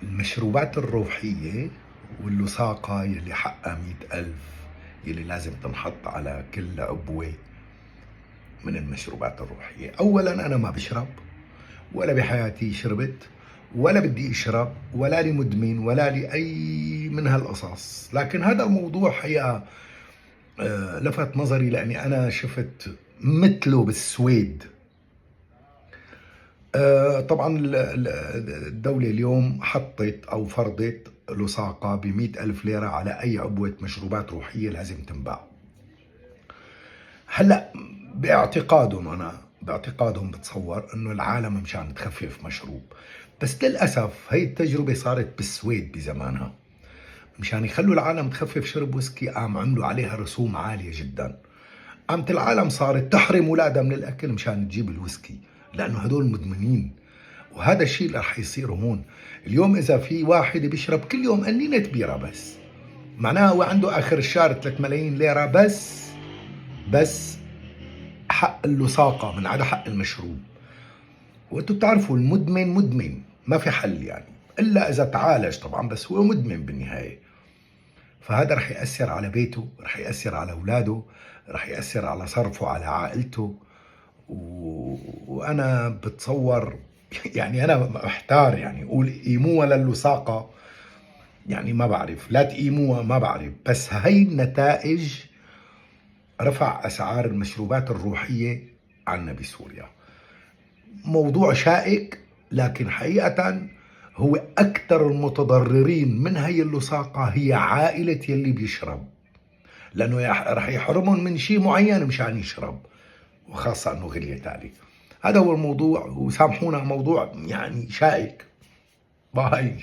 المشروبات الروحية واللصاقة يلي حقها 100,000 يلي لازم تنحط على كل عبوة من المشروبات الروحية. أولا أنا ما بشرب ولا بحياتي شربت ولا بدي أشرب ولا لي مدمن ولا لي أي من هالقصص، لكن هذا الموضوع حقيقة لفت نظري لأني أنا شفت مثله بالسويد. طبعا الدولة اليوم حطت أو فرضت لصاقة ب100,000 ليرة على أي عبوة مشروبات روحية لازم تنباع. هلأ باعتقادهم بتصور انه العالم مشان تخفف مشروب، بس للأسف هي التجربة صارت بالسويد بزمانها. مشان يخلوا العالم تخفف شرب ويسكي قام عملوا عليها رسوم عالية جدا. قامت العالم صارت تحرم اولادها من الاكل مشان تجيب الويسكي، لانه هدول مدمنين. وهذا الشيء اللي رح يصير هون. اليوم اذا في واحد بيشرب كل يوم قنينة بيرة بس، معناها هو عنده اخر الشهر 3 ملايين ليرة بس حق اللصاقة من عدا حق المشروب. وانتم بتعرفوا المدمن مدمن ما في حل يعني، الا اذا تعالج طبعا، بس هو مدمن بالنهاية. فهذا رح يأثر على بيته، رح يأثر على اولاده، رح يأثر على صرفه على عائلته. وانا بتصور يعني انا محتار، يعني اقول قيموها للوثاقة، يعني ما بعرف، لا تقيموها ما بعرف، بس هي النتائج رفع اسعار المشروبات الروحية عنا بسوريا. موضوع شائك، لكن حقيقة هو أكثر المتضررين من هي اللصاقة هي عائلة يلي بيشرب، لأنه رح يحرمهم من شيء معين مشان يشرب، وخاصة أنه غليت عليه. هذا هو الموضوع، وسامحونا موضوع يعني شائك. باي.